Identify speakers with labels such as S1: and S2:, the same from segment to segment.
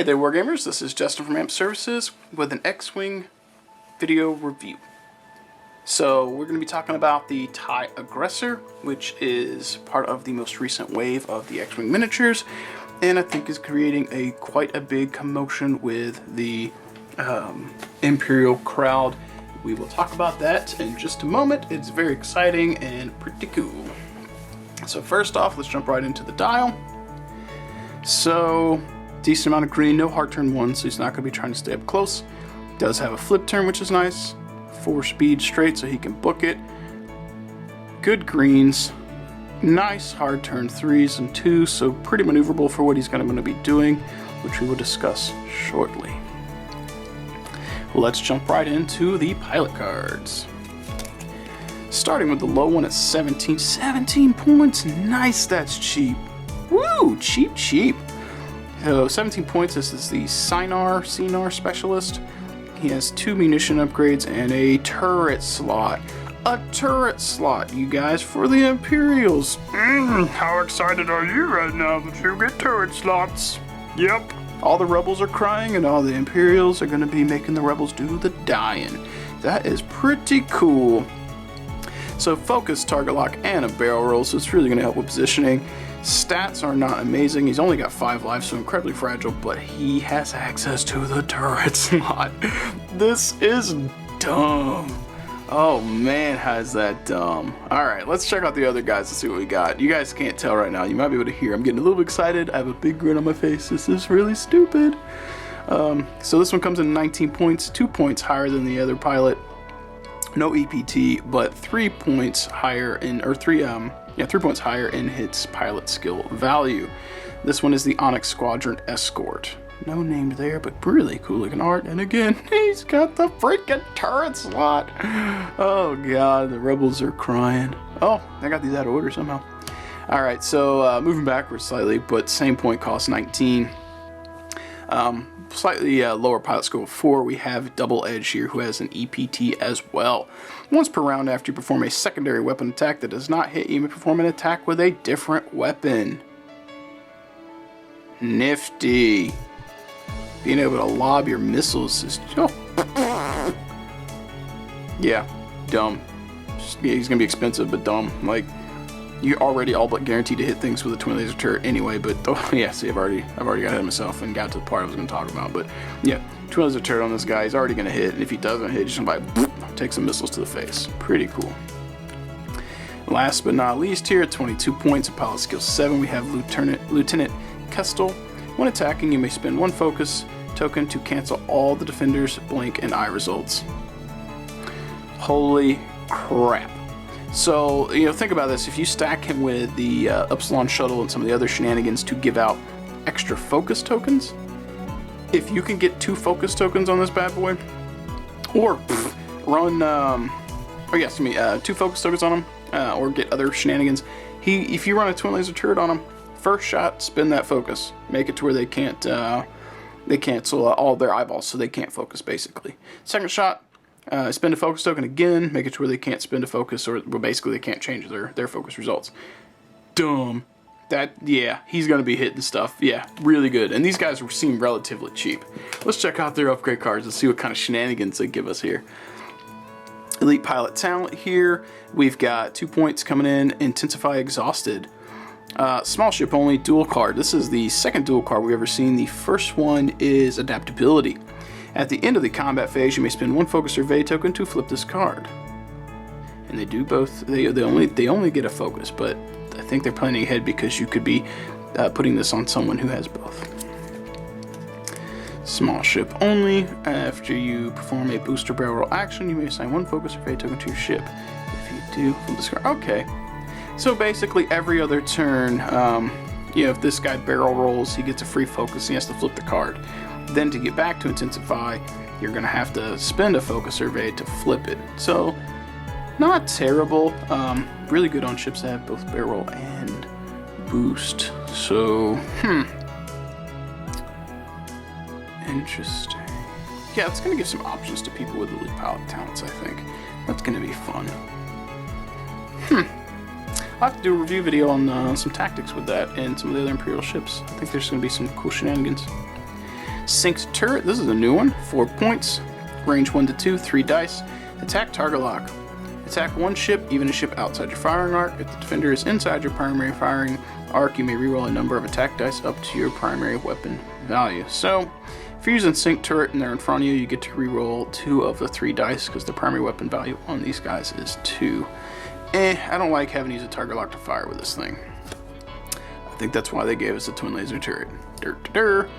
S1: Hey there, wargamers. This is Justin from AMPServices with an X-Wing video review. So we're going to be talking about the TIE Aggressor, which is part of the most recent wave of the X-Wing miniatures, and I think is creating quite a big commotion with the Imperial crowd. We will talk about that in just a moment. It's very exciting and pretty cool. So first off, let's jump right into the dial. So decent amount of green, no hard turn 1, so he's not going to be trying to stay up close. Does have a flip turn, which is nice. 4-speed straight, so he can book it. Good greens. Nice hard turn 3s and 2s, so pretty maneuverable for what he's going to be doing, which we will discuss shortly. Let's jump right into the pilot cards. Starting with the low one at 17. 17 points. Nice, that's cheap. Woo! Cheap, cheap. So 17 points, this is the CNR Specialist. He has 2 munition upgrades and a turret slot. A turret slot, you guys, for the Imperials. How excited are you right now that you get turret slots? Yep. All the rebels are crying and all the Imperials are going to be making the rebels do the dying. That is pretty cool. So focus, target lock, and a barrel roll, so it's really going to help with positioning. Stats are not amazing. He's only got 5 lives, so incredibly fragile, but he has access to the turret slot. This is dumb. Oh man, how is that dumb? Alright, let's check out the other guys and see what we got. You guys can't tell right now. You might be able to hear. I'm getting a little excited. I have a big grin on my face. This is really stupid. So this one comes in 19 points, 2 points higher than the other pilot. No EPT, but 3 points higher in, or 3 points higher in his pilot skill value. This one is the Onyx Squadron Escort. No name there, but really cool looking art. And again, he's got the freaking turret slot. Oh god, the rebels are crying. Oh, I got these out of order somehow. Alright, so moving backwards slightly, but same point cost 19. Slightly lower pilot skill 4, we have Double Edge here, who has an EPT as well. Once per round after you perform a secondary weapon attack that does not hit, you may perform an attack with a different weapon. Nifty. Being able to lob your missiles is... Oh. Yeah, dumb. Yeah, he's going to be expensive, but dumb. Like, you're already all but guaranteed to hit things with a twin laser turret anyway, but yeah, see, I've already got ahead of myself and got to the part I was going to talk about, but yeah, twin laser turret on this guy, he's already going to hit, and if he doesn't hit, he's just going to take some missiles to the face. Pretty cool. Last but not least here, 22 points of pilot skill 7, we have Lieutenant Kestel. When attacking, you may spend 1 focus token to cancel all the defender's blink and eye results. Holy crap. So, think about this. If you stack him with the Upsilon Shuttle and some of the other shenanigans to give out extra focus tokens, if you can get 2 focus tokens on this bad boy, or run, 2 focus tokens on him, or get other shenanigans, if you run a twin laser turret on him, first shot, spin that focus. Make it to where they cancel all their eyeballs, so they can't focus, basically. Second shot, spend a focus token again, make it to where they can't spend a focus, or well, basically they can't change their focus results. Dumb. Yeah, he's going to be hitting stuff. Yeah, really good. And these guys seem relatively cheap. Let's check out their upgrade cards and see what kind of shenanigans they give us here. Elite Pilot Talent here. We've got 2 points coming in. Intensify Exhausted. Small ship only, dual card. This is the second dual card we've ever seen. The first one is Adaptability. At the end of the combat phase, you may spend 1 focus survey token to flip this card. And they do both. They only get a focus, but I think they're planning ahead because you could be putting this on someone who has both. Small ship only. After you perform a booster barrel roll action, you may assign 1 focus survey token to your ship. If you do, flip this card. Okay. So basically, every other turn, if this guy barrel rolls, he gets a free focus. He has to flip the card. Then to get back to Intensify, you're going to have to spend a focus survey to flip it. So, not terrible. Really good on ships that have both barrel and boost. So, interesting. Yeah, it's going to give some options to people with elite pilot talents, I think. That's going to be fun. I'll have to do a review video on some tactics with that and some of the other Imperial ships. I think there's going to be some cool shenanigans. Synced turret, this is a new one, 4 points, range 1 to 2, 3 dice, attack target lock. Attack one ship, even a ship outside your firing arc. If the defender is inside your primary firing arc, you may reroll a number of attack dice up to your primary weapon value. So, if you're using Sync Turret and they're in front of you, you get to reroll 2 of the 3 dice because the primary weapon value on these guys is 2. I don't like having to use a target lock to fire with this thing. I think that's why they gave us a twin laser turret.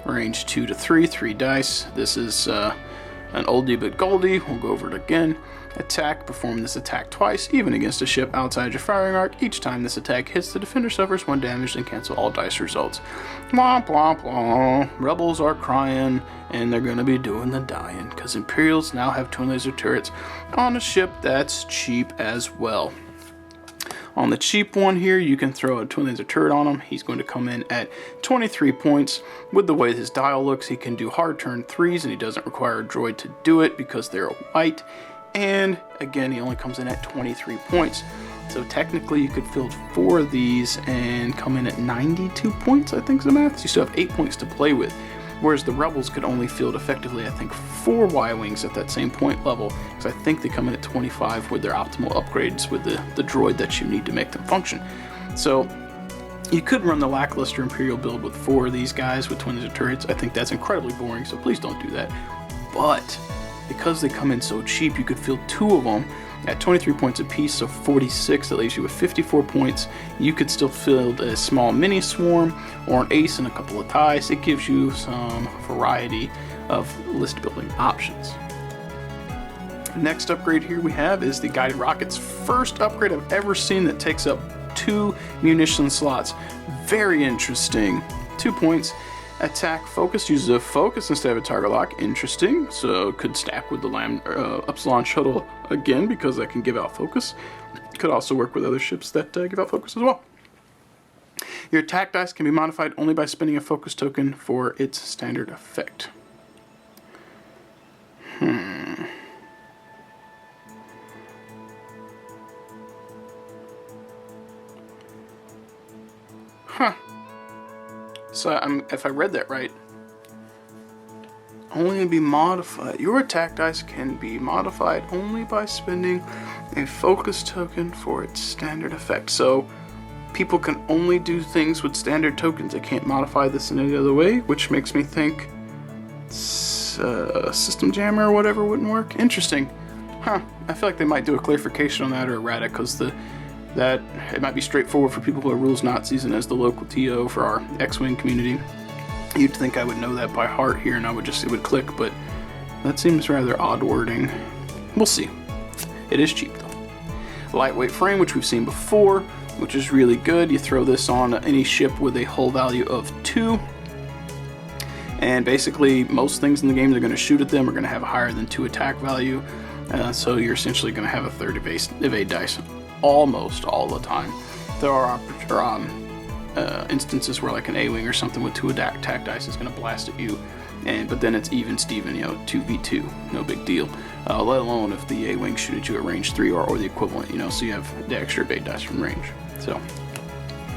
S1: Range 2 to 3, 3 dice. This is an oldie but goldie. We'll go over it again. Attack, perform this attack twice, even against a ship outside your firing arc. Each time this attack hits, the defender suffers 1 damage and cancel all dice results. Blah, blah, blah. Rebels are crying, and they're going to be doing the dying, because Imperials now have twin laser turrets on a ship that's cheap as well. On the cheap one here, you can throw a twin laser turret on him. He's going to come in at 23 points. With the way his dial looks, he can do hard turn 3s, and he doesn't require a droid to do it because they're white. And again, he only comes in at 23 points. So technically you could field 4 of these and come in at 92 points, I think is the math. So you still have 8 points to play with. Whereas the Rebels could only field effectively, I think, 4 Y-Wings at that same point level. Because I think they come in at 25 with their optimal upgrades with the droid that you need to make them function. So you could run the lackluster Imperial build with 4 of these guys with twin laser turrets. I think that's incredibly boring, so please don't do that. But because they come in so cheap, you could field 2 of them at 23 points apiece, so 46. That leaves you with 54 points. You could still field a small mini swarm or an ace and a couple of ties. It gives you some variety of list building options. Next upgrade here we have is the guided rockets. First upgrade I've ever seen that takes up 2 munition slots. Very interesting. 2 points. Attack focus, uses a focus instead of a target lock. Interesting. So could stack with the Epsilon shuttle again because that can give out focus. Could also work with other ships that give out focus as well. Your attack dice can be modified only by spending a focus token for its standard effect. So if I read that right, only be modified. Your attack dice can be modified only by spending a focus token for its standard effect. So people can only do things with standard tokens. They can't modify this in any other way, which makes me think System Jammer or whatever wouldn't work. Interesting. I feel like they might do a clarification on that or errata, because that it might be straightforward for people who are rules Nazis, and as the local TO for our X-Wing community, you'd think I would know that by heart here and it would click, but that seems rather odd wording. We'll see. It is cheap though. Lightweight frame, which we've seen before, which is really good. You throw this on any ship with a hull value of 2, and basically most things in the game they're going to shoot at them are going to have a higher than 2 attack value, so you're essentially going to have a 3rd evade dice almost all the time. There are instances where like an A-Wing or something with 2 attack dice is going to blast at you, but then it's even Steven, 2v2, no big deal. Let alone if the A-Wing shoot at you at range 3 or the equivalent, so you have the extra evade dice from range. So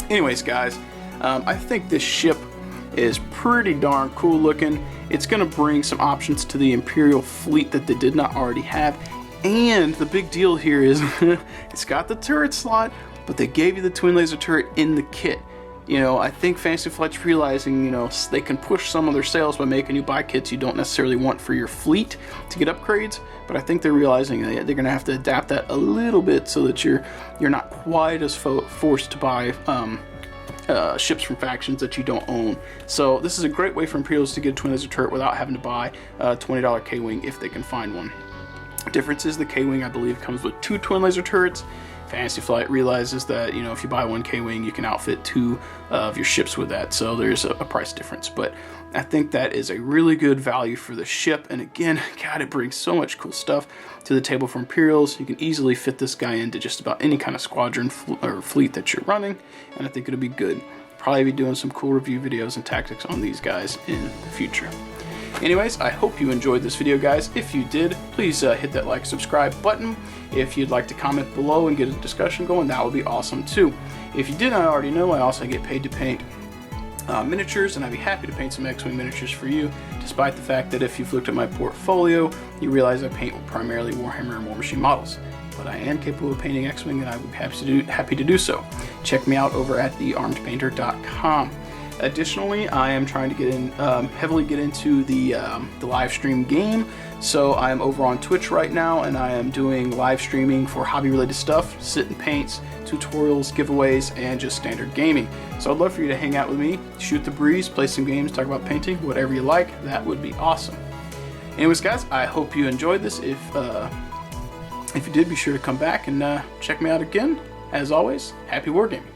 S1: anyways guys, I think this ship is pretty darn cool looking. It's going to bring some options to the Imperial fleet that they did not already have. And the big deal here is it's got the turret slot, but they gave you the twin laser turret in the kit. I think Fantasy Flight's realizing, they can push some of their sales by making you buy kits you don't necessarily want for your fleet to get upgrades, but I think they're realizing they're going to have to adapt that a little bit so that you're not quite as forced to buy ships from factions that you don't own. So this is a great way for Imperials to get a twin laser turret without having to buy a $20 K-Wing if they can find one. Difference is the K-Wing, I believe, comes with 2 twin laser turrets. Fantasy Flight realizes that, if you buy 1 K-Wing, you can outfit 2 of your ships with that, so there's a price difference. But I think that is a really good value for the ship, and again, God, it brings so much cool stuff to the table for Imperials. You can easily fit this guy into just about any kind of squadron or fleet that you're running, and I think it'll be good. Probably be doing some cool review videos and tactics on these guys in the future. Anyways, I hope you enjoyed this video, guys. If you did, please hit that like, subscribe button. If you'd like to comment below and get a discussion going, that would be awesome too. If you did not already know, I also get paid to paint miniatures, and I'd be happy to paint some X-Wing miniatures for you, despite the fact that if you've looked at my portfolio, you realize I paint primarily Warhammer and War Machine models. But I am capable of painting X-Wing, and I would be happy to do so. Check me out over at thearmedpainter.com. Additionally, I am trying to heavily get into the live stream game. So I am over on Twitch right now, and I am doing live streaming for hobby-related stuff, sit and paints, tutorials, giveaways, and just standard gaming. So I'd love for you to hang out with me, shoot the breeze, play some games, talk about painting, whatever you like. That would be awesome. Anyways, guys, I hope you enjoyed this. If you did, be sure to come back and check me out again. As always, happy wargaming.